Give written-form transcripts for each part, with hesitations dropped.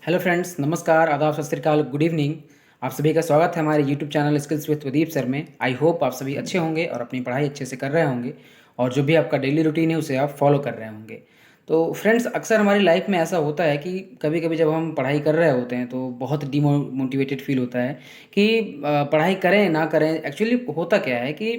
Hello friends, नमस्कार, आदाब, सत श्री अकाल, गुड इवनिंग। आप सभी का स्वागत है हमारे YouTube channel skills with Pradeep sir में। आई होप आप सभी अच्छे होंगे और अपनी पढ़ाई अच्छे से कर रहे होंगे और जो भी आपका डेली रूटीन है उसे आप फॉलो कर रहे होंगे। तो फ्रेंड्स, अक्सर हमारी लाइफ में ऐसा होता है कि कभी कभी जब हम पढ़ाई कर रहे होते हैं तो बहुत डीमोटिवेटेड फील होता है कि पढ़ाई करें ना करें। एक्चुअली होता क्या है कि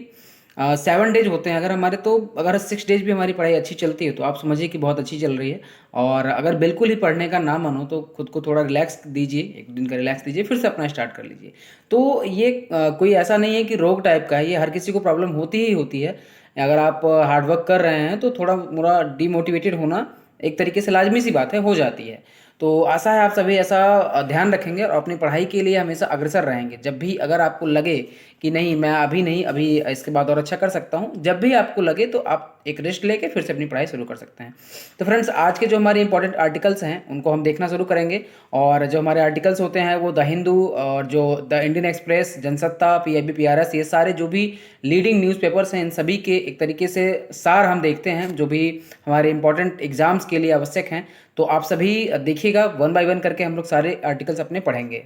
7 डेज होते हैं अगर हमारे, तो अगर 6 डेज भी हमारी पढ़ाई अच्छी चलती है तो आप समझिए कि बहुत अच्छी चल रही है। और अगर बिल्कुल ही पढ़ने का ना मन हो तो खुद को थोड़ा रिलैक्स दीजिए, एक दिन का रिलैक्स दीजिए, फिर से अपना स्टार्ट कर लीजिए। तो ये कोई ऐसा नहीं है कि रोग टाइप का है, ये हर किसी को प्रॉब्लम होती ही होती है। अगर आप हार्ड वर्क कर रहे हैं तो थोड़ा मोड़ा डीमोटिवेटेड होना एक तरीके से लाजमी सी बात है, हो जाती है। तो आशा है आप सभी ऐसा ध्यान रखेंगे और अपनी पढ़ाई के लिए हमेशा अग्रसर रहेंगे। जब भी अगर आपको लगे कि नहीं, मैं अभी नहीं, अभी इसके बाद और अच्छा कर सकता हूँ, जब भी आपको लगे तो आप एक रेस्ट लेके फिर से अपनी पढ़ाई शुरू कर सकते हैं। तो फ्रेंड्स, आज के जो हमारे इंपॉर्टेंट आर्टिकल्स हैं उनको हम देखना शुरू करेंगे। और जो हमारे आर्टिकल्स होते हैं वो द हिंदू और जो the Indian express, Jansatta, PIB, PRS, ये सारे जो भी लीडिंग न्यूज़पेपर्स हैं इन सभी के एक तरीके से सार हम देखते हैं जो भी हमारे इंपॉर्टेंट एग्जाम्स के लिए आवश्यक हैं। तो आप सभी देखिएगा, वन बाय वन करके हम लोग सारे आर्टिकल्स अपने पढ़ेंगे।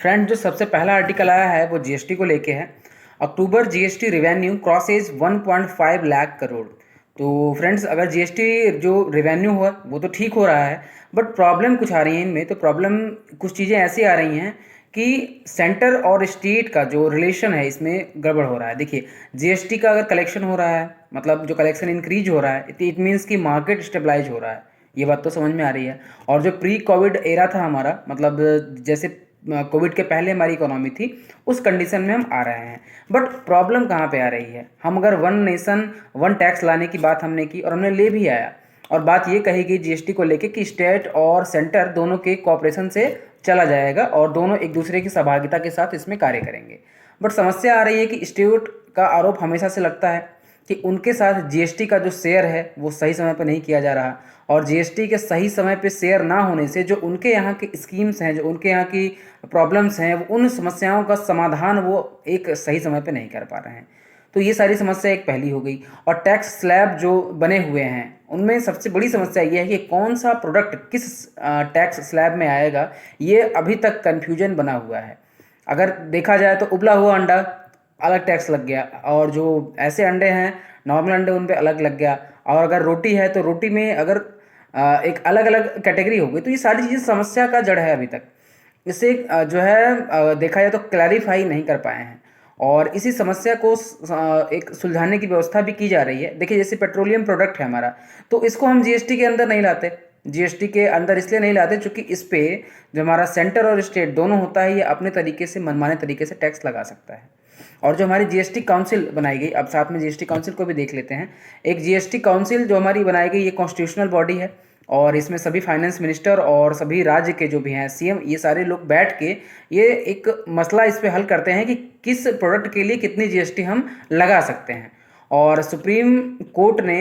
फ्रेंड, जो सबसे पहला आर्टिकल आया है वो जीएसटी को लेके है। October GST revenue crosses 1.5 lakh crore. तो फ्रेंड्स, अगर जीएसटी जो रिवेन्यू हुआ वो तो ठीक हो रहा है, बट प्रॉब्लम कुछ आ रही है इनमें। तो प्रॉब्लम कुछ चीज़ें ऐसी आ रही हैं कि सेंटर और स्टेट का जो रिलेशन है इसमें गड़बड़ हो रहा है। देखिए, जीएसटी का अगर कलेक्शन हो रहा है, मतलब जो कलेक्शन इंक्रीज हो रहा है, इट मीन्स कि मार्केट स्टेबलाइज हो रहा है। ये बात तो समझ में आ रही है। और जो प्री कोविड एरा था हमारा, मतलब जैसे कोविड के पहले हमारी इकोनॉमी थी, उस कंडीशन में हम आ रहे हैं। बट प्रॉब्लम कहाँ पे आ रही है? हम अगर वन नेशन वन टैक्स लाने की बात हमने की और हमने ले भी आया, और बात ये कही गई जीएसटी को लेके कि स्टेट और सेंटर दोनों के कोऑपरेशन से चला जाएगा और दोनों एक दूसरे की सहभागिता के साथ इसमें कार्य करेंगे। बट समस्या आ रही है कि स्टेट का आरोप हमेशा से लगता है कि उनके साथ जीएसटी का जो शेयर है वो सही समय पर नहीं किया जा रहा। और जीएसटी के सही समय पे शेयर ना होने से जो उनके यहाँ की स्कीम्स हैं, जो उनके यहाँ की प्रॉब्लम्स हैं, वो उन समस्याओं का समाधान वो एक सही समय पे नहीं कर पा रहे हैं। तो ये सारी समस्या एक पहली हो गई। और टैक्स स्लैब जो बने हुए हैं उनमें सबसे बड़ी समस्या ये है कि कौन सा प्रोडक्ट किस टैक्स स्लैब में आएगा, ये अभी तक कन्फ्यूजन बना हुआ है। अगर देखा जाए तो उबला हुआ अंडा अलग टैक्स लग गया, और जो ऐसे अंडे हैं नॉर्मल अंडे उन पे अलग लग गया। और अगर रोटी है तो रोटी में अगर एक अलग अलग कैटेगरी हो गई। तो ये सारी चीज़ें समस्या का जड़ है अभी तक। इसे जो है देखा जाए तो क्लैरिफाई नहीं कर पाए हैं। और इसी समस्या को एक सुलझाने की व्यवस्था भी की जा रही है। देखिए, जैसे पेट्रोलियम प्रोडक्ट है हमारा, तो इसको हम जीएसटी के अंदर नहीं लाते। जीएसटी के अंदर इसलिए नहीं लाते क्योंकि इस पे जो हमारा सेंटर और स्टेट दोनों होता है, ये अपने तरीके से मनमाने तरीके से टैक्स लगा सकता है। और जो हमारी जीएसटी काउंसिल बनाई गई, अब साथ में जीएसटी काउंसिल को भी देख लेते हैं। एक जीएसटी काउंसिल जो हमारी बनाई गई, ये कॉन्स्टिट्यूशनल बॉडी है और इसमें सभी फाइनेंस मिनिस्टर और सभी राज्य के जो भी हैं सीएम, ये सारे लोग बैठ के ये एक मसला इस पे हल करते हैं कि किस प्रोडक्ट के लिए कितनी जीएसटी हम लगा सकते हैं। और सुप्रीम कोर्ट ने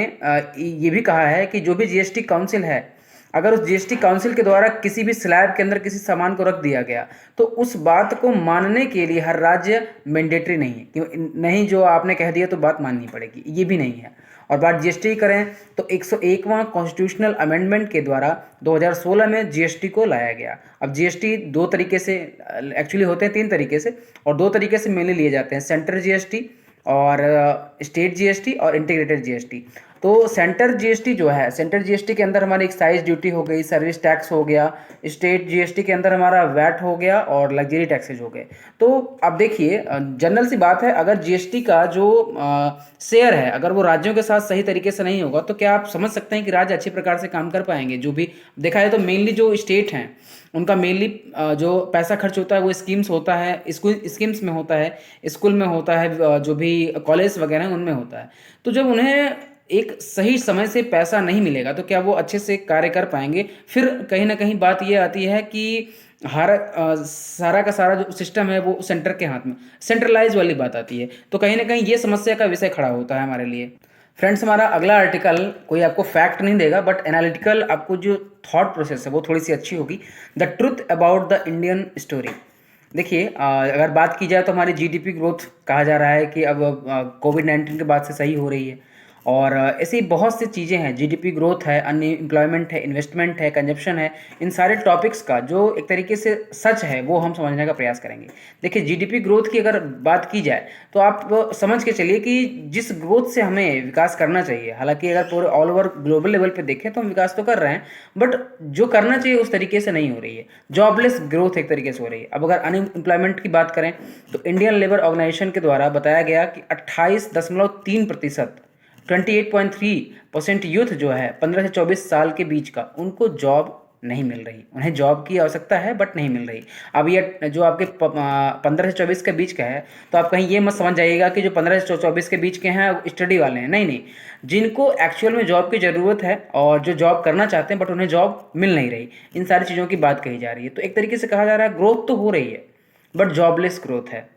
ये भी कहा है कि जो भी जीएसटी काउंसिल है, अगर उस जीएसटी काउंसिल के द्वारा किसी भी स्लैब के अंदर किसी सामान को रख दिया गया तो उस बात को मानने के लिए हर राज्य मैंडेटरी नहीं है कि नहीं, जो आपने कह दिया तो बात माननी पड़ेगी, ये भी नहीं है। और बात जीएसटी करें तो 101वां कॉन्स्टिट्यूशनल अमेंडमेंट के द्वारा 2016 में जीएसटी को लाया गया। अब जीएसटी दो तरीके से एक्चुअली होते हैं, तीन तरीके से, और दो तरीके से मेनली लिए जाते हैं: सेंट्रल जीएसटी और स्टेट जीएसटी और इंटीग्रेटेड जीएसटी। तो सेंटर जीएसटी जो है, सेंटर जीएसटी के अंदर हमारी एक्साइज ड्यूटी हो गई, सर्विस टैक्स हो गया। स्टेट जीएसटी के अंदर हमारा वैट हो गया और लग्जरी टैक्सेज हो गए। तो अब देखिए, जनरल सी बात है, अगर जीएसटी का जो शेयर है अगर वो राज्यों के साथ सही तरीके से नहीं होगा तो क्या आप समझ सकते हैं कि राज्य अच्छे प्रकार से काम कर पाएंगे? जो भी देखा जाए तो मेनली जो स्टेट हैं उनका मेनली जो पैसा खर्च होता है वो स्कीम्स होता है, स्कीम्स में होता है, स्कूल में होता है, जो भी कॉलेज वगैरह हैं उनमें होता है। तो जब उन्हें एक सही समय से पैसा नहीं मिलेगा तो क्या वो अच्छे से कार्य कर पाएंगे? फिर कहीं ना कहीं बात ये आती है कि हर सारा का सारा जो सिस्टम है वो सेंटर के हाथ में, सेंट्रलाइज वाली बात आती है। तो कहीं ना कहीं ये समस्या का विषय खड़ा होता है हमारे लिए। फ्रेंड्स, हमारा अगला आर्टिकल कोई आपको फैक्ट नहीं देगा, बट एनालिटिकल आपको जो थॉट प्रोसेस है वो थोड़ी सी अच्छी होगी। The truth about the Indian story. देखिए, अगर बात की जाए तो हमारी जीडीपी ग्रोथ कहा जा रहा है कि अब कोविड 19 के बाद से सही हो रही है। और ऐसी बहुत सी चीज़ें हैं, जीडीपी ग्रोथ है, अनएम्प्लॉयमेंट है, इन्वेस्टमेंट है, कंजप्शन है, इन सारे टॉपिक्स का जो एक तरीके से सच है वो हम समझने का प्रयास करेंगे। देखिए जीडीपी ग्रोथ की अगर बात की जाए तो आप समझ के चलिए कि जिस ग्रोथ से हमें विकास करना चाहिए, हालांकि अगर पूरे ऑल ओवर ग्लोबल लेवल पे देखें तो हम विकास तो कर रहे हैं, बट जो करना चाहिए उस तरीके से नहीं हो रही है। जॉबलेस ग्रोथ एक तरीके से हो रही है। अब अगर अनएम्प्लॉयमेंट की बात करें तो इंडियन लेबर ऑर्गेनाइजेशन के द्वारा बताया गया कि 28.3%, 28.3% यूथ जो है 15 से 24 साल के बीच का, उनको जॉब नहीं मिल रही। उन्हें जॉब की आवश्यकता है बट नहीं मिल रही। अब ये जो आपके 15 से 24 के बीच का है, तो आप कहीं ये मत समझ जाइएगा कि जो 15 से 24 के बीच के हैं स्टडी वाले हैं, नहीं नहीं, जिनको एक्चुअल में जॉब की ज़रूरत है और जो जॉब करना चाहते हैं बट उन्हें जॉब मिल नहीं रही, इन सारी चीज़ों की बात कही जा रही है। तो एक तरीके से कहा जा रहा है ग्रोथ तो हो रही है बट जॉबलेस ग्रोथ है,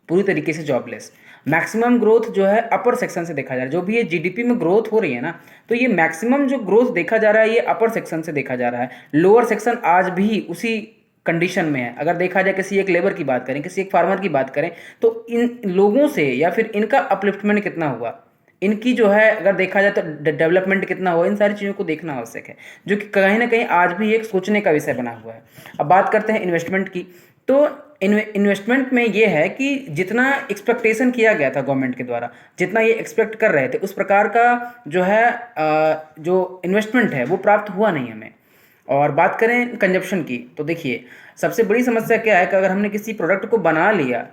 पूरी तरीके से जॉबलेस। मैक्सिमम ग्रोथ जो है अपर सेक्शन से देखा जा रहा है। जो भी ये जीडीपी में ग्रोथ हो रही है ना, तो ये मैक्सिमम जो ग्रोथ देखा जा रहा है ये अपर सेक्शन से देखा जा रहा है। लोअर सेक्शन आज भी उसी कंडीशन में है। अगर देखा जाए किसी एक लेबर की बात करें, किसी एक फार्मर की बात करें, तो इन लोगों से या फिर इनका अपलिफ्टमेंट कितना हुआ, इनकी जो है अगर देखा जाए तो डेवलपमेंट कितना हुआ, इन सारी चीज़ों को देखना आवश्यक है, जो कि कहीं ना कहीं आज भी एक सोचने का विषय बना हुआ है। अब बात करते हैं इन्वेस्टमेंट की। तो इन्वेस्टमेंट में ये है कि जितना एक्सपेक्टेशन किया गया था गवर्नमेंट के द्वारा, जितना ये एक्सपेक्ट कर रहे थे, उस प्रकार का जो है जो इन्वेस्टमेंट है वो प्राप्त हुआ नहीं हमें। और बात करें कंजप्शन की तो देखिए सबसे बड़ी समस्या क्या है कि अगर हमने किसी प्रोडक्ट को बना लिया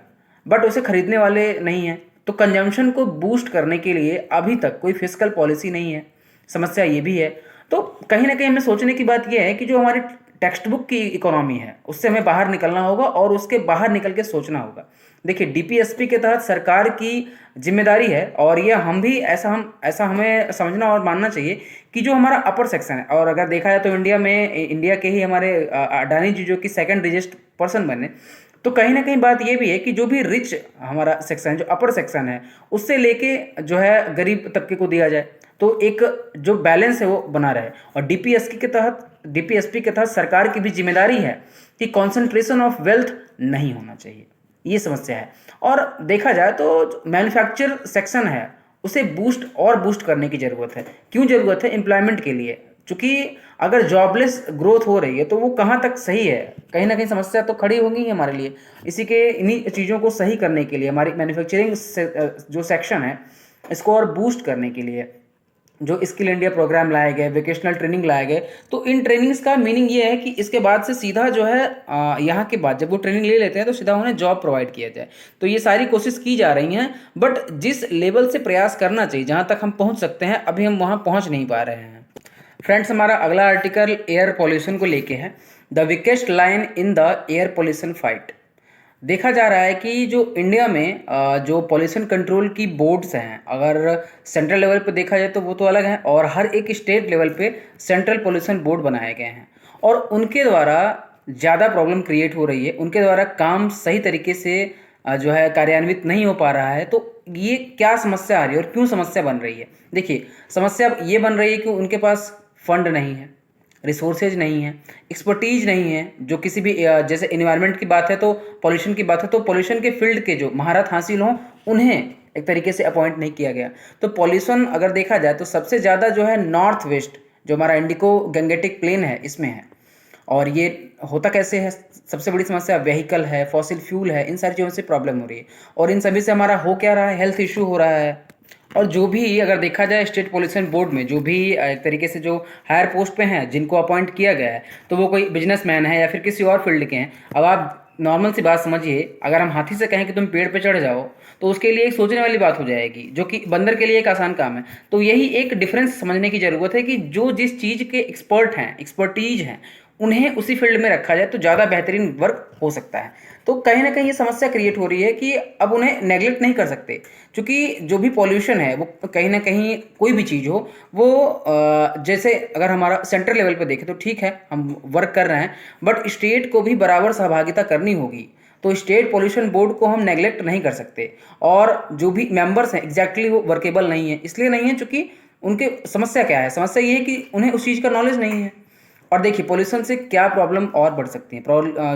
बट उसे खरीदने वाले नहीं हैं, तो कंजम्पशन को बूस्ट करने के लिए अभी तक कोई फिस्कल पॉलिसी नहीं है। समस्या ये भी है। तो कहीं ना कहीं हमें सोचने की बात यह है कि जो हमारी टेक्स्ट बुक की इकोनॉमी है उससे हमें बाहर निकलना होगा और उसके बाहर निकल के सोचना होगा। देखिए डीपीएसपी के तहत सरकार की जिम्मेदारी है, और ये हम भी ऐसा हमें समझना और मानना चाहिए कि जो हमारा अपर सेक्शन है, और अगर देखा जाए तो इंडिया के ही हमारे अडानी जी जो कि सेकंड रिचेस्ट पर्सन बने, तो कहीं ना कहीं बात ये भी है कि जो भी रिच हमारा सेक्शन जो अपर सेक्शन है उससे लेके जो है गरीब तबके को दिया जाए, तो एक जो बैलेंस है वो बना रहे। और डीपीएसपी के तहत सरकार की भी जिम्मेदारी है कि कॉन्सेंट्रेशन ऑफ वेल्थ नहीं होना चाहिए, ये समस्या है। और देखा जाए तो मैन्युफैक्चर सेक्शन है उसे बूस्ट करने की ज़रूरत है। क्यों ज़रूरत है? एम्प्लॉयमेंट के लिए। चूँकि अगर जॉबलेस ग्रोथ हो रही है तो वो कहाँ तक सही है, कहीं ना कहीं समस्या तो खड़ी होगी ही हमारे लिए। इन्हीं चीज़ों को सही करने के लिए हमारी मैन्युफैक्चरिंग जो सेक्शन है इसको और बूस्ट करने के लिए जो स्किल इंडिया प्रोग्राम लाए गए, वोकेशनल ट्रेनिंग लाए गए, तो इन ट्रेनिंग्स का मीनिंग ये है कि इसके बाद से सीधा जो है यहाँ के बाद जब वो ट्रेनिंग ले लेते हैं तो सीधा उन्हें जॉब प्रोवाइड किया जाए। तो ये सारी कोशिश की जा रही हैं, बट जिस लेवल से प्रयास करना चाहिए, जहाँ तक हम पहुँच सकते हैं, अभी हम वहाँ पहुँच नहीं पा रहे हैं। फ्रेंड्स, हमारा अगला आर्टिकल एयर पॉल्यूशन को लेके है, the weakest line in the air pollution fight. देखा जा रहा है कि जो इंडिया में जो पॉल्यूशन कंट्रोल की बोर्ड्स हैं, अगर सेंट्रल लेवल पे देखा जाए तो वो तो अलग हैं, और हर एक स्टेट लेवल पे सेंट्रल पॉल्यूशन बोर्ड बनाए गए हैं, और उनके द्वारा ज़्यादा प्रॉब्लम क्रिएट हो रही है। उनके द्वारा काम सही तरीके से जो है कार्यान्वित नहीं हो पा रहा है। तो ये क्या समस्या आ रही है और क्यों समस्या बन रही है? देखिए समस्या ये बन रही है कि उनके पास फंड नहीं है, रिसोर्सेज नहीं है, एक्सपर्टीज नहीं है। जो किसी भी जैसे इन्वायरमेंट की बात है तो पॉल्यूशन की बात है, तो पॉल्यूशन के फील्ड के जो महारत हासिल हों उन्हें एक तरीके से अपॉइंट नहीं किया गया। तो पॉल्यूशन अगर देखा जाए तो सबसे ज़्यादा जो है नॉर्थ वेस्ट, जो हमारा इंडिको गंगेटिक प्लेन है, इसमें है। और ये होता कैसे है? सबसे बड़ी समस्या व्हीकल है, फॉसिल फ्यूल है, इन सारी चीज़ों से प्रॉब्लम हो रही है। और इन सभी से हमारा हो क्या रहा है? हेल्थ इशू हो रहा है। और जो भी अगर देखा जाए स्टेट पॉल्यूशन बोर्ड में जो भी एक तरीके से जो हायर पोस्ट पे हैं, जिनको अपॉइंट किया गया है, तो वो कोई बिजनेसमैन है या फिर किसी और फील्ड के हैं। अब आप नॉर्मल सी बात समझिए, अगर हम हाथी से कहें कि तुम पेड़ पे चढ़ जाओ तो उसके लिए एक सोचने वाली बात हो जाएगी, जो कि बंदर के लिए एक आसान काम है। तो यही एक डिफरेंस समझने की ज़रूरत है कि जो जिस चीज़ के एक्सपर्टीज हैं, उन्हें उसी फील्ड में रखा जाए तो ज़्यादा बेहतरीन वर्क हो सकता है। तो कहीं ना कहीं ये समस्या क्रिएट हो रही है कि अब उन्हें नेगलेक्ट नहीं कर सकते, क्योंकि जो भी पॉल्यूशन है वो कहीं ना कहीं कोई भी चीज़ हो वो जैसे अगर हमारा सेंट्रल लेवल पे देखें तो ठीक है, हम वर्क कर रहे हैं, बट स्टेट को भी बराबर सहभागिता करनी होगी। तो स्टेट पॉल्यूशन बोर्ड को हम नेगलेक्ट नहीं कर सकते, और जो भी मेंबर्स हैं एग्जैक्टली वो वर्केबल नहीं है। इसलिए नहीं है क्योंकि उनके समस्या क्या है? समस्या ये है कि उन्हें उस चीज़ का नॉलेज नहीं है। और देखिए पॉल्यूशन से क्या प्रॉब्लम और बढ़ सकती हैं।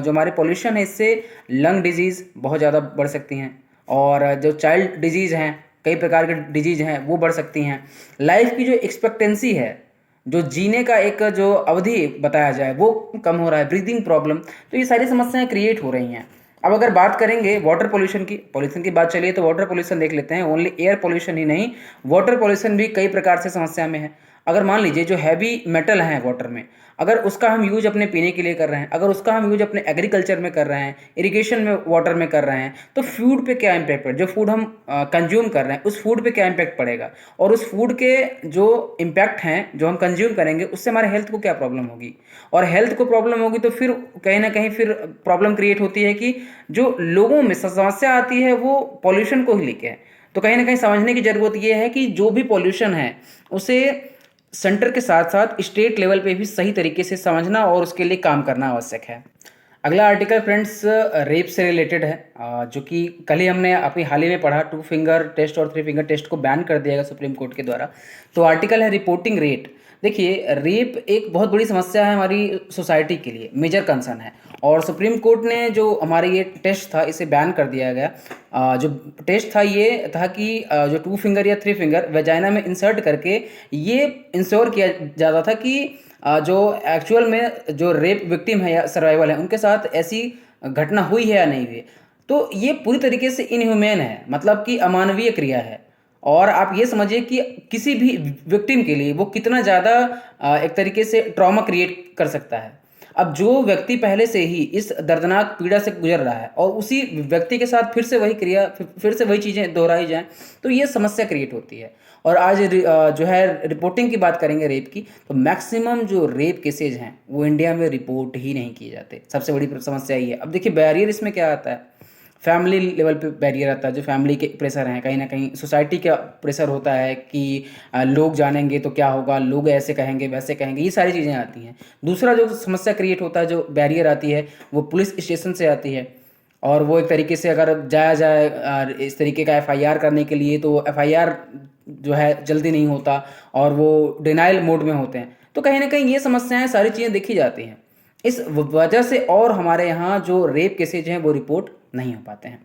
जो हमारे पॉल्यूशन है इससे लंग डिजीज़ बहुत ज़्यादा बढ़ सकती हैं, और जो चाइल्ड डिजीज़ हैं कई प्रकार के डिजीज हैं वो बढ़ सकती हैं। लाइफ की जो एक्सपेक्टेंसी है, जो जीने का एक जो अवधि बताया जाए वो कम हो रहा है, ब्रीदिंग प्रॉब्लम, तो ये सारी समस्याएं क्रिएट हो रही हैं। अब अगर बात करेंगे वाटर पोल्यूशन की बात चलिए तो वाटर पोल्यूशन देख लेते हैं। ओनली एयर पोल्यूशन ही नहीं, वाटर पोल्यूशन भी कई प्रकार से समस्या में है। अगर मान लीजिए जो हैवी मेटल हैं वाटर में, अगर उसका हम यूज अपने पीने के लिए कर रहे हैं, अगर उसका हम यूज अपने एग्रीकल्चर में कर रहे हैं, इरिगेशन में वाटर में कर रहे हैं, तो फूड पे क्या इम्पैक्ट पड़ेगा, जो फूड हम कंज्यूम कर रहे हैं उस फूड पे क्या इम्पैक्ट पड़ेगा, और उस फूड के जो इम्पैक्ट हैं जो हम कंज्यूम करेंगे उससे हमारे हेल्थ को क्या प्रॉब्लम होगी। और हेल्थ को प्रॉब्लम होगी तो फिर कहीं ना कहीं फिर प्रॉब्लम क्रिएट होती है कि जो लोगों में समस्या आती है वो पॉल्यूशन को ही लेके है। तो कहीं ना कहीं समझने की ज़रूरत ये है कि जो भी पॉल्यूशन है उसे सेंटर के साथ साथ स्टेट लेवल पे भी सही तरीके से समझना और उसके लिए काम करना आवश्यक है। अगला आर्टिकल फ्रेंड्स रेप से रिलेटेड है, जो कि कल ही हमने अभी हाल ही में पढ़ा, 2 फिंगर टेस्ट और 3 फिंगर टेस्ट को बैन कर दिया गया सुप्रीम कोर्ट के द्वारा। तो आर्टिकल है रिपोर्टिंग रेट। देखिए रेप एक बहुत बड़ी समस्या है हमारी सोसाइटी के लिए, मेजर कंसर्न है, और सुप्रीम कोर्ट ने जो हमारे ये टेस्ट था इसे बैन कर दिया गया। जो टेस्ट था ये था कि जो 2 फिंगर या 3 फिंगर वेजाइना में इंसर्ट करके ये इंश्योर किया जाता था कि जो एक्चुअल में जो रेप विक्टिम है या सर्वाइवल है उनके साथ ऐसी घटना हुई है या नहीं हुई। तो ये पूरी तरीके से इनह्यूमेन है, मतलब कि अमानवीय क्रिया है। और आप ये समझिए कि किसी भी विक्टिम के लिए वो कितना ज़्यादा एक तरीके से ट्रॉमा क्रिएट कर सकता है। अब जो व्यक्ति पहले से ही इस दर्दनाक पीड़ा से गुजर रहा है और उसी व्यक्ति के साथ फिर से वही क्रिया, फिर से वही चीज़ें दोहराई जाएं, तो ये समस्या क्रिएट होती है। और आज जो है रिपोर्टिंग की बात करेंगे रेप की, तो मैक्सिमम जो रेप केसेज हैं वो इंडिया में रिपोर्ट ही नहीं किए जाते। सबसे बड़ी समस्या ये है। अब देखिए बैरियर इसमें क्या आता है, फैमिली लेवल पे बैरियर आता है, जो फैमिली के प्रेशर हैं, कहीं ना कहीं सोसाइटी का प्रेशर होता है कि लोग जानेंगे तो क्या होगा, लोग ऐसे कहेंगे वैसे कहेंगे, ये सारी चीज़ें आती हैं। दूसरा जो समस्या क्रिएट होता है, जो बैरियर आती है, वो पुलिस स्टेशन से आती है। और वो एक तरीके से अगर जाया जाए इस तरीके का एफआईआर करने के लिए, तो एफआईआर जो है जल्दी नहीं होता और वो डिनाइल मोड में होते हैं। तो कहीं ना कहीं ये समस्याएं सारी चीज़ें देखी जाती हैं। इस वजह से और हमारे यहाँ जो रेप केसेज हैं वो रिपोर्ट नहीं हो पाते हैं।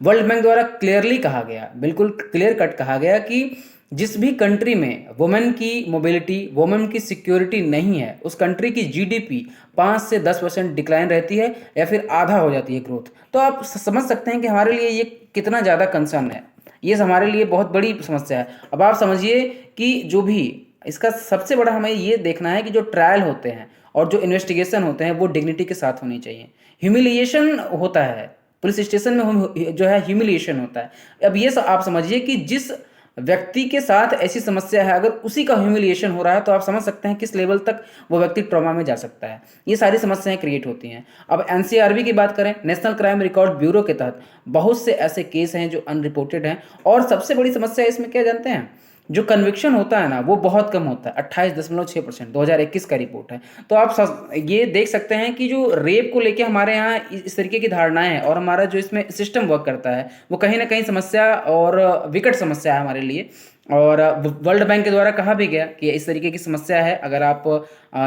वर्ल्ड बैंक द्वारा क्लियरली कहा गया, बिल्कुल क्लियर कट कहा गया कि जिस भी कंट्री में वुमेन की मोबिलिटी, वुमेन की सिक्योरिटी नहीं है, उस कंट्री की जीडीपी 5 से 10% डिक्लाइन रहती है या फिर आधा हो जाती है ग्रोथ। तो आप समझ सकते हैं कि हमारे लिए ये कितना ज़्यादा कंसर्न है, ये हमारे लिए बहुत बड़ी समस्या है। अब आप समझिए कि जो भी इसका सबसे बड़ा हमें ये देखना है कि जो ट्रायल होते हैं और जो इन्वेस्टिगेशन होते हैं वो डिग्निटी के साथ होनी चाहिए। ह्यूमिलिएशन होता है पुलिस स्टेशन में, जो है ह्यूमिलिएशन होता है। अब ये आप समझिए कि जिस व्यक्ति के साथ ऐसी समस्या है, अगर उसी का ह्यूमिलिएशन हो रहा है तो आप समझ सकते हैं किस लेवल तक वो व्यक्ति ट्रॉमा में जा सकता है। ये सारी समस्याएं क्रिएट होती हैं। अब एनसीआरबी की बात करें, नेशनल क्राइम रिकॉर्ड ब्यूरो के तहत बहुत से ऐसे केस हैं जो अनरिपोर्टेड हैं। और सबसे बड़ी समस्या इसमें क्या जानते हैं, जो कन्विक्शन होता है ना वो बहुत कम होता है, 28.6%, 2021 का रिपोर्ट है। तो आप ये देख सकते हैं कि जो रेप को लेके हमारे यहाँ इस तरीके की धारणाएं हैं और हमारा जो इसमें सिस्टम वर्क करता है वो कहीं ना कहीं समस्या और विकट समस्या है हमारे लिए। और वर्ल्ड बैंक के द्वारा कहा भी गया कि इस तरीके की समस्या है, अगर आप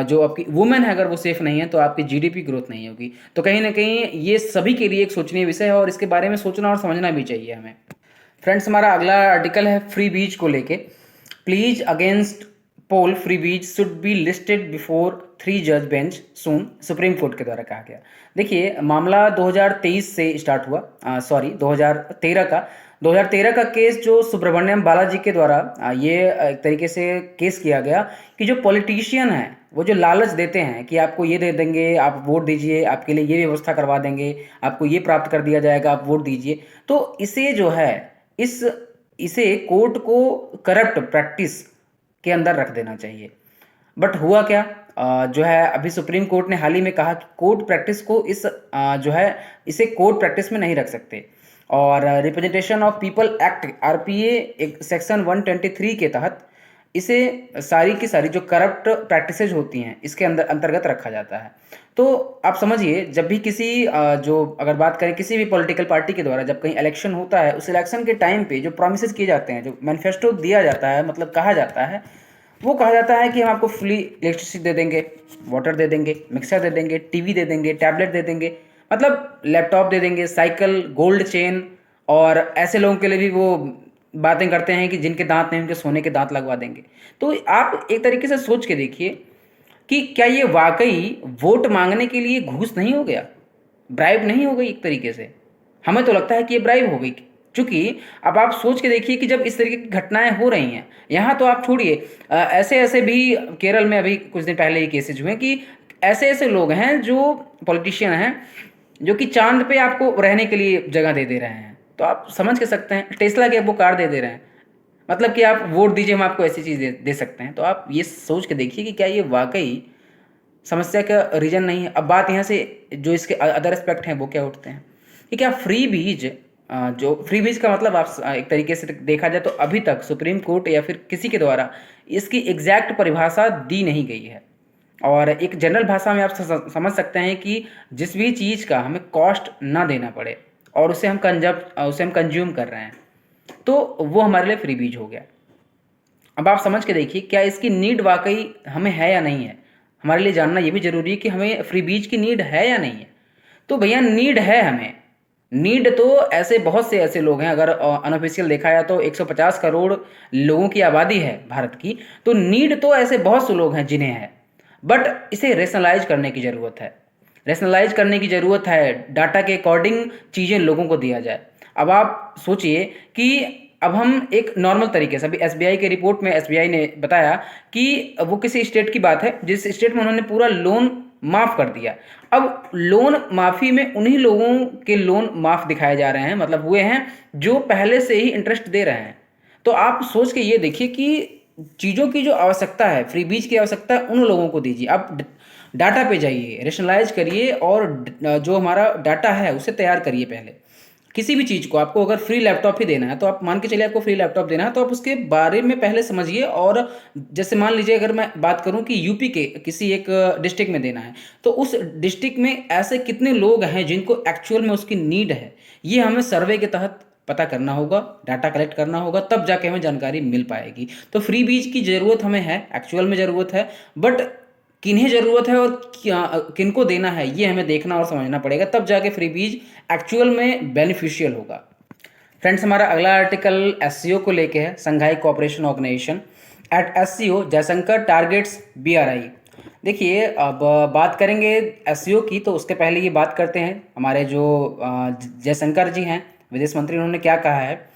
जो आपकी वुमेन है अगर वो सेफ नहीं है तो आपकी जीडीपी ग्रोथ नहीं होगी। तो कहीं ना कहीं ये सभी के लिए एक सोचनीय विषय है और इसके बारे में सोचना और समझना भी चाहिए हमें। फ्रेंड्स हमारा अगला आर्टिकल है फ्री बीज को लेके। प्लीज अगेंस्ट पोल फ्री बीज शुड बी लिस्टेड बिफोर 3 जज बेंच सून, सुप्रीम कोर्ट के द्वारा कहा गया। देखिए मामला 2023 से स्टार्ट हुआ, सॉरी 2013 का केस, जो सुब्रमण्यम बालाजी के द्वारा ये एक तरीके से केस किया गया कि जो पॉलिटिशियन है वो जो लालच देते हैं कि आपको ये दे देंगे, आप वोट दीजिए, आपके लिए ये व्यवस्था करवा देंगे, आपको ये प्राप्त कर दिया जाएगा, आप वोट दीजिए। तो इसे जो है इसे कोर्ट को करप्ट प्रैक्टिस के अंदर रख देना चाहिए। बट हुआ क्या, जो है अभी सुप्रीम कोर्ट ने हाल ही में कहा कि कोर्ट प्रैक्टिस को जो है इसे कोर्ट प्रैक्टिस में नहीं रख सकते। और representation of people act RPA एक सेक्शन 123 के तहत इसे सारी की सारी जो करप्ट प्रैक्टिसेज होती हैं इसके अंतर्गत रखा जाता है। तो आप समझिए जब भी किसी जो अगर बात करें किसी भी पॉलिटिकल पार्टी के द्वारा जब कहीं इलेक्शन होता है, उस इलेक्शन के टाइम पे जो प्रॉमिसेस किए जाते हैं, जो मैनिफेस्टो दिया जाता है, मतलब कहा जाता है, वो कहा जाता है कि हम आपको फ्री इलेक्ट्रिसिटी दे देंगे, वाटर दे देंगे, मिक्सर दे देंगे, टीवी दे देंगे, टैबलेट दे देंगे, मतलब लैपटॉप दे देंगे, साइकिल, गोल्ड चेन। और ऐसे लोगों के लिए भी वो बातें करते हैं कि जिनके दांत नहीं उनके सोने के दांत लगवा देंगे। तो आप एक तरीके से सोच के देखिए कि क्या ये वाकई वोट मांगने के लिए घूस नहीं हो गया, ब्राइब नहीं हो गई एक तरीके से। हमें तो लगता है कि ये ब्राइब हो गई, क्योंकि अब आप सोच के देखिए कि जब इस तरीके की घटनाएं हो रही हैं, यहाँ तो आप छोड़िए, ऐसे ऐसे भी केरल में अभी कुछ दिन पहले ये केसेज हुए कि ऐसे ऐसे लोग हैं जो पॉलिटिशियन हैं जो कि चांद पे आपको रहने के लिए जगह दे दे रहे हैं। तो आप समझ के सकते हैं, टेस्ला की वो कार दे दे रहे हैं, मतलब कि आप वोट दीजिए हम आपको ऐसी चीज़ दे सकते हैं। तो आप ये सोच के देखिए कि क्या ये वाकई समस्या का रीजन नहीं है। अब बात यहाँ से जो इसके अदर एस्पेक्ट हैं वो क्या उठते हैं कि क्या फ्री बीज, जो फ्री बीज का मतलब आप एक तरीके से देखा जाए तो अभी तक सुप्रीम कोर्ट या फिर किसी के द्वारा इसकी एग्जैक्ट परिभाषा दी नहीं गई है। और एक जनरल भाषा में आप समझ सकते हैं कि जिस भी चीज़ का हमें कॉस्ट ना देना पड़े और उसे हम कंज्यूम कर रहे हैं, तो वो हमारे लिए फ्री बीज हो गया। अब आप समझ के देखिए क्या इसकी नीड वाकई हमें है या नहीं है। हमारे लिए जानना ये भी जरूरी है कि हमें फ्री बीज की नीड है या नहीं है। तो भैया नीड है हमें। नीड तो ऐसे बहुत से ऐसे लोग हैं, अगर अनऑफिशियल देखा जाए तो 150 करोड़ लोगों की आबादी है भारत की, तो नीड तो ऐसे बहुत से लोग हैं जिन्हें है, बट इसे रेशनलाइज करने की ज़रूरत है। रेशनलाइज करने की ज़रूरत है, डाटा के अकॉर्डिंग चीज़ें लोगों को दिया जाए। अब आप सोचिए कि अब हम एक नॉर्मल तरीके से, अभी एसबीआई के रिपोर्ट में एसबीआई ने बताया कि वो किसी स्टेट की बात है जिस स्टेट में उन्होंने पूरा लोन माफ़ कर दिया। अब लोन माफ़ी में उन्हीं लोगों के लोन माफ़ दिखाए जा रहे हैं, मतलब हुए हैं जो पहले से ही इंटरेस्ट दे रहे हैं। तो आप सोच के ये देखिए कि चीज़ों की जो आवश्यकता है, फ्री बीज की आवश्यकता है, उन लोगों को दीजिए। आप डाटा पे जाइए, रेशनलाइज करिए और जो हमारा डाटा है उसे तैयार करिए। पहले किसी भी चीज़ को आपको अगर फ्री लैपटॉप ही देना है, तो आप मान के चलिए आपको फ्री लैपटॉप देना है, तो आप उसके बारे में पहले समझिए। और जैसे मान लीजिए अगर मैं बात करूं कि यूपी के किसी एक डिस्ट्रिक्ट में देना है, तो उस डिस्ट्रिक्ट में ऐसे कितने लोग हैं जिनको एक्चुअल में उसकी नीड है, ये हमें सर्वे के तहत पता करना होगा, डाटा कलेक्ट करना होगा, तब जाके हमें जानकारी मिल पाएगी। तो फ्री बीज की ज़रूरत हमें है, एक्चुअल में ज़रूरत है, बट किन्हें ज़रूरत है और किनको देना है ये हमें देखना और समझना पड़ेगा, तब जाके फ्री बीज एक्चुअल में बेनिफिशियल होगा। फ्रेंड्स, हमारा अगला आर्टिकल एससीओ को लेके है, Shanghai cooperation organisation. At SCO Jaishankar targets BRI. देखिए, अब बात करेंगे एससीओ की, तो उसके पहले ये बात करते हैं हमारे जो जयशंकर जी हैं विदेश मंत्री, उन्होंने क्या कहा है।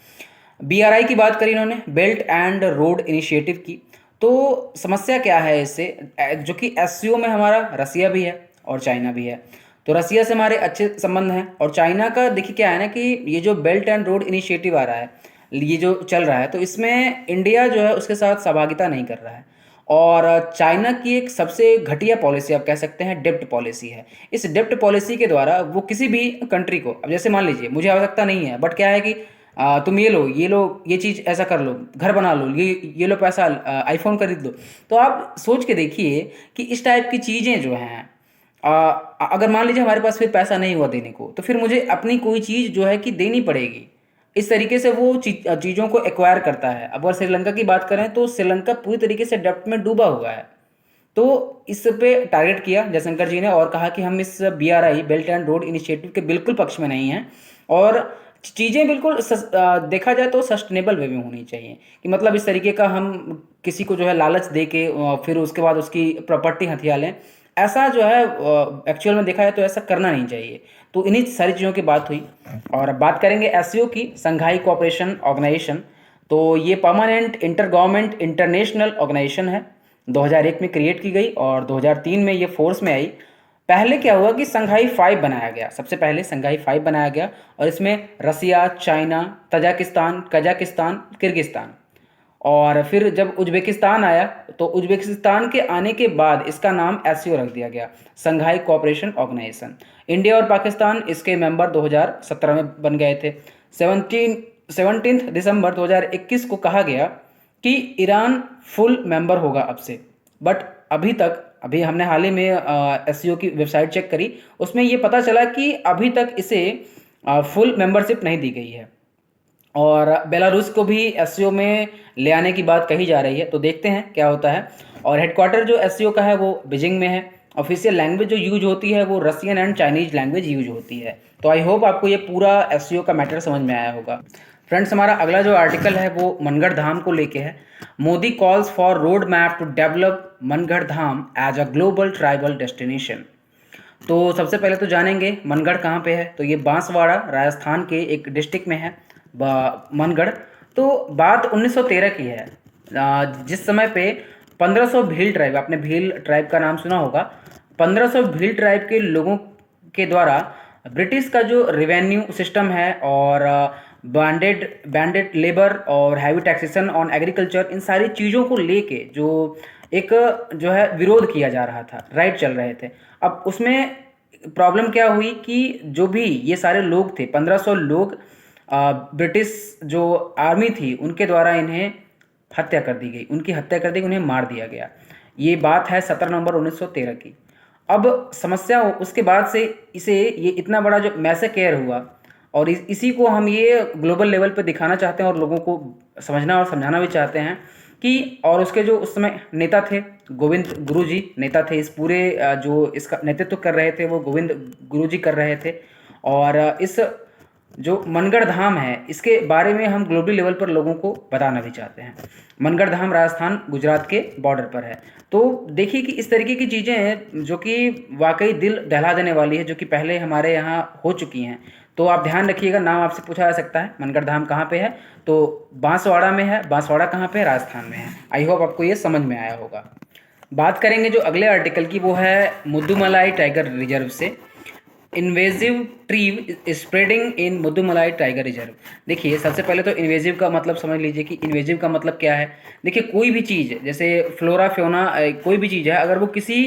बीआरआई की बात करी इन्होंने, बेल्ट एंड रोड इनिशिएटिव की। तो समस्या क्या है इससे, जो कि एससीओ में हमारा रसिया भी है और चाइना भी है। तो रसिया से हमारे अच्छे संबंध हैं, और चाइना का देखिए क्या है ना कि ये जो बेल्ट एंड रोड इनिशिएटिव आ रहा है, ये जो चल रहा है, तो इसमें इंडिया जो है उसके साथ सहभागिता नहीं कर रहा है। और चाइना की एक सबसे घटिया पॉलिसी आप कह सकते हैं डेप्ट पॉलिसी है। इस डेप्ट पॉलिसी के द्वारा वो किसी भी कंट्री को, अब जैसे मान लीजिए मुझे आवश्यकता नहीं है, बट क्या है कि तुम ये चीज़ ऐसा कर लो, घर बना लो, ये लो पैसा, आईफोन खरीद लो। तो आप सोच के देखिए कि इस टाइप की चीज़ें जो हैं, अगर मान लीजिए हमारे पास फिर पैसा नहीं हुआ देने को, तो फिर मुझे अपनी कोई चीज़ जो है कि देनी पड़ेगी। इस तरीके से वो चीज़ों को एक्वायर करता है। अब अगर श्रीलंका की बात करें तो श्रीलंका पूरी तरीके से डेब्ट में डूबा हुआ है। तो इस पे टारगेट किया जयशंकर जी ने और कहा कि हम इस BRI belt and road initiative के बिल्कुल पक्ष में नहीं हैं, और चीज़ें बिल्कुल देखा जाए तो सस्टेनेबल वे में होनी चाहिए। कि मतलब इस तरीके का हम किसी को जो है लालच दे के फिर उसके बाद उसकी प्रॉपर्टी हथिया लें, ऐसा जो है एक्चुअल में देखा जाए तो ऐसा करना नहीं चाहिए। तो इन्हीं सारी चीज़ों की बात हुई। और अब बात करेंगे एससीओ की, संघाई कोऑपरेशन ऑर्गेनाइजेशन। तो ये permanent inter government international organisation है, 2001 में क्रिएट की गई और 2003 में ये फोर्स में आई। पहले क्या हुआ कि संघाई 5 बनाया गया, सबसे पहले संघाई 5 बनाया गया, और इसमें रसिया, चाइना, तजाकिस्तान, कजाकिस्तान, किर्गिस्तान, और फिर जब उज्बेकिस्तान आया तो उज्बेकिस्तान के आने के बाद इसका नाम एससीओ रख दिया गया, संघाई कोऑपरेशन ऑर्गेनाइजेशन। इंडिया और पाकिस्तान इसके मेंबर 2017 में बन गए थे। 17 दिसंबर 2021 को कहा गया कि ईरान फुल मेंबर होगा अब से, बट अभी हमने हाल ही में एससीओ की वेबसाइट चेक करी, उसमें ये पता चला कि अभी तक इसे फुल मेंबरशिप नहीं दी गई है। और बेलारूस को भी एससीओ में ले आने की बात कही जा रही है, तो देखते हैं क्या होता है। और हेडक्वार्टर जो एससीओ का है वो बीजिंग में है। ऑफिशियल लैंग्वेज जो यूज होती है वो Russian and Chinese language use होती है। तो आई होप आपको ये पूरा एससीओ का मैटर समझ में आया होगा। फ्रेंड्स, हमारा अगला जो आर्टिकल है वो मनगढ़ धाम को लेके है। Modi calls for road map to develop Mangarh Dham as a global tribal destination. तो सबसे पहले तो जानेंगे मनगढ़ कहाँ पे है। तो ये बांसवाड़ा राजस्थान के एक डिस्ट्रिक्ट में है मनगढ़। तो बात 1913 की है, जिस समय पे 1500 भील ट्राइब, आपने भील ट्राइब का नाम सुना होगा, 1500 भील ट्राइब के लोगों के द्वारा ब्रिटिश का जो रेवेन्यू सिस्टम है और बैंडेड बैंडेड लेबर और हैवी टैक्सेशन ऑन एग्रीकल्चर, इन सारी चीज़ों को लेके जो एक जो है विरोध किया जा रहा था, राइट चल रहे थे। अब उसमें प्रॉब्लम क्या हुई कि जो भी ये सारे लोग थे, 1500 लोग, ब्रिटिश जो आर्मी थी उनके द्वारा इन्हें हत्या कर दी गई, उनकी हत्या कर दी, उन्हें मार दिया गया। ये बात है 17 नवंबर 1913 की। अब समस्या उसके बाद से इसे ये इतना बड़ा जो मैसेकेयर हुआ, और इसी को हम ये ग्लोबल लेवल पे दिखाना चाहते हैं और लोगों को समझना और समझाना भी चाहते हैं कि, और उसके जो उस समय नेता थे गोविंद गुरु जी नेता थे, इस पूरे जो इसका नेतृत्व कर रहे थे वो गोविंद गुरु जी कर रहे थे। और इस जो मनगढ़ धाम है इसके बारे में हम ग्लोबल लेवल पर लोगों को बताना भी चाहते हैं। मनगढ़ धाम राजस्थान गुजरात के बॉर्डर पर है। तो देखिए कि इस तरीके की चीज़ें हैं जो कि वाकई दिल दहला देने वाली है, जो कि पहले हमारे यहाँ हो चुकी हैं। तो आप ध्यान रखिएगा, नाम आपसे पूछा जा सकता है मनगढ़ धाम कहाँ पे है, तो बांसवाड़ा में है। बांसवाड़ा कहाँ पे है? राजस्थान में है। आई होप आपको ये समझ में आया होगा। बात करेंगे जो अगले आर्टिकल की, वो है मुद्दुमलाई टाइगर रिजर्व से। इन्वेजिव ट्री स्प्रेडिंग इन मुद्दुमलाई टाइगर रिजर्व। देखिए सबसे पहले तो इन्वेजिव का मतलब समझ लीजिए कि इन्वेजिव का मतलब क्या है। देखिए कोई भी चीज़ जैसे फ्लोरा फ्योना, कोई भी चीज़ है अगर वो किसी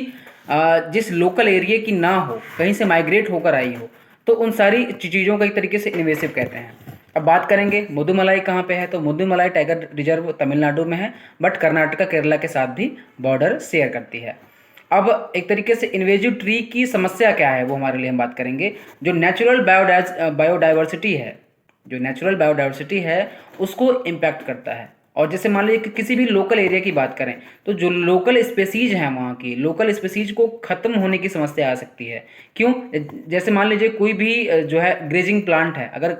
जिस लोकल एरिया की ना हो, कहीं से माइग्रेट होकर आई हो, तो उन सारी चीज़ों का एक तरीके से इन्वेसिव कहते हैं। अब बात करेंगे मुद्दुमलाई कहाँ पे है, तो मुद्दुमलाई टाइगर रिजर्व तमिलनाडु में है, बट कर्नाटका केरला के साथ भी बॉर्डर शेयर करती है। अब एक तरीके से इन्वेजिव ट्री की समस्या क्या है वो हमारे लिए हम बात करेंगे। जो नेचुरल बायोडाइवर्सिटी है, जो नेचुरल बायोडाइवर्सिटी है उसको इम्पैक्ट करता है। और जैसे मान लीजिए कि किसी भी लोकल एरिया की बात करें, तो जो लोकल स्पेसीज हैं वहाँ की लोकल स्पेसीज को ख़त्म होने की समस्या आ सकती है। क्यों? जैसे मान लीजिए कोई भी जो है ग्रेजिंग प्लांट है, अगर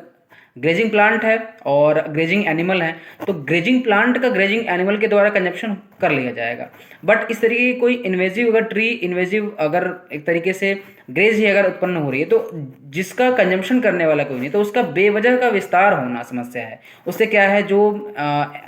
ग्रेजिंग प्लांट है और ग्रेजिंग एनिमल है, तो ग्रेजिंग प्लांट का ग्रेजिंग एनिमल के द्वारा कंजप्शन कर लिया जाएगा। बट इस तरीके की कोई इन्वेजिव अगर ट्री, इन्वेजिव अगर एक तरीके से ग्रेज ही अगर उत्पन्न हो रही है, तो जिसका कंजम्पशन करने वाला कोई नहीं, तो उसका बेवजह का विस्तार होना समस्या है। उससे क्या है, जो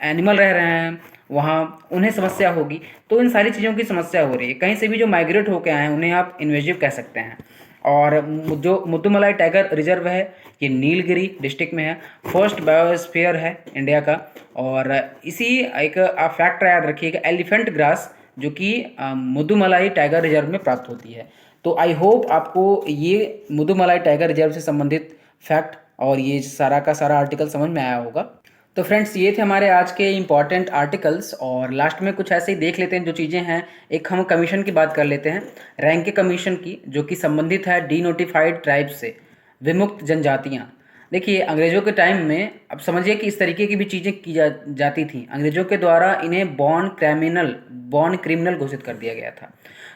एनिमल रह रहे हैं वहाँ उन्हें समस्या होगी। तो इन सारी चीज़ों की समस्या हो रही है। कहीं से भी जो माइग्रेट होकर आए हैं उन्हें आप इन्वेजिव कह सकते हैं। और जो मुद्दुमलाई टाइगर रिजर्व है ये नीलगिरी डिस्ट्रिक्ट में है, फर्स्ट बायोस्फीयर है इंडिया का। और इसी एक आप फैक्ट याद रखिएगा, एलिफेंट ग्रास जो कि मुद्दुमलाई टाइगर रिजर्व में प्राप्त होती है। तो आई होप आपको ये मुद्दुमलाई टाइगर रिजर्व से संबंधित फैक्ट और ये सारा का सारा आर्टिकल समझ में आया होगा। तो फ्रेंड्स, ये थे हमारे आज के इम्पॉर्टेंट आर्टिकल्स, और लास्ट में कुछ ऐसे ही देख लेते हैं जो चीज़ें हैं। एक हम कमीशन की बात कर लेते हैं, रैंक के कमीशन की, जो कि संबंधित है डी नोटिफाइड ट्राइब से, विमुक्त जनजातियाँ। देखिए अंग्रेज़ों के टाइम में, अब समझिए कि इस तरीके की भी चीज़ें की जाती थी। अंग्रेज़ों के द्वारा इन्हें बॉर्न क्रिमिनल घोषित कर दिया गया था।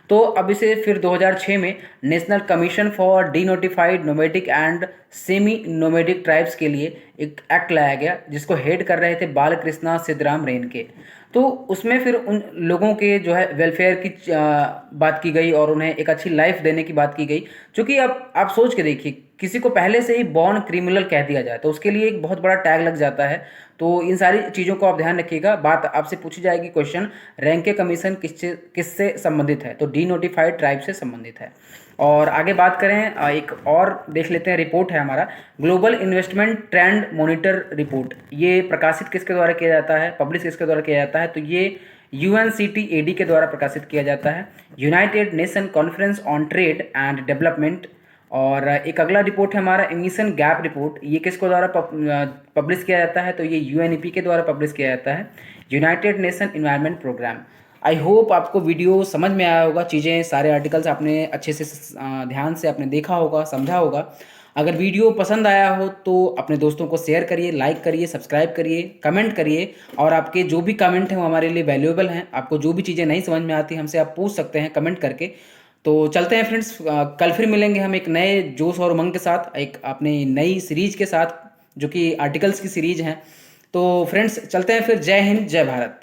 तो अब इसे फिर 2006 में national commission for D notified nomadic and semi nomadic tribes के लिए एक एक्ट लाया गया, जिसको हेड कर रहे थे बालकृष्णा सिद्धराम रेनके। तो उसमें फिर उन लोगों के जो है वेलफेयर की बात की गई और उन्हें एक अच्छी लाइफ देने की बात की गई। क्योंकि अब आप सोच के देखिए, किसी को पहले से ही बॉर्न क्रिमिनल कह दिया जाए तो उसके लिए एक बहुत बड़ा टैग लग जाता है। तो इन सारी चीज़ों को आप ध्यान रखिएगा। बात आपसे पूछी जाएगी क्वेश्चन, रैंक के कमीशन किससे संबंधित है, तो डी नोटिफाइड ट्राइब से संबंधित है। और आगे बात करें, एक और देख लेते हैं, रिपोर्ट है हमारा global investment trend monitor report. ये प्रकाशित किसके द्वारा किया जाता है, पब्लिश किसके द्वारा किया जाता है, तो ये UNCTAD के द्वारा प्रकाशित किया जाता है, United nation conference on trade and development. और एक अगला रिपोर्ट है हमारा एमिशन गैप रिपोर्ट। ये किसको द्वारा पब्लिश किया जाता है, तो ये UNEP के द्वारा पब्लिश किया जाता है, United Nation Environment Programme. I hope आपको वीडियो समझ में आया होगा, चीज़ें सारे आर्टिकल्स आपने अच्छे से ध्यान से आपने देखा होगा, समझा होगा। अगर वीडियो पसंद आया हो तो अपने दोस्तों को शेयर करिए, लाइक करिए, सब्सक्राइब करिए, कमेंट करिए। और आपके जो भी कमेंट हैं वो हमारे लिए वैल्यूएबल हैं। आपको जो भी चीज़ें नहीं समझ में आती हमसे आप पूछ सकते हैं कमेंट करके। तो चलते हैं फ्रेंड्स, कल फिर मिलेंगे हम एक नए जोश और उमंग के साथ, एक अपनी नई सीरीज के साथ, जो कि आर्टिकल्स की सीरीज हैं। तो फ्रेंड्स चलते हैं फिर। जय हिंद, जय भारत।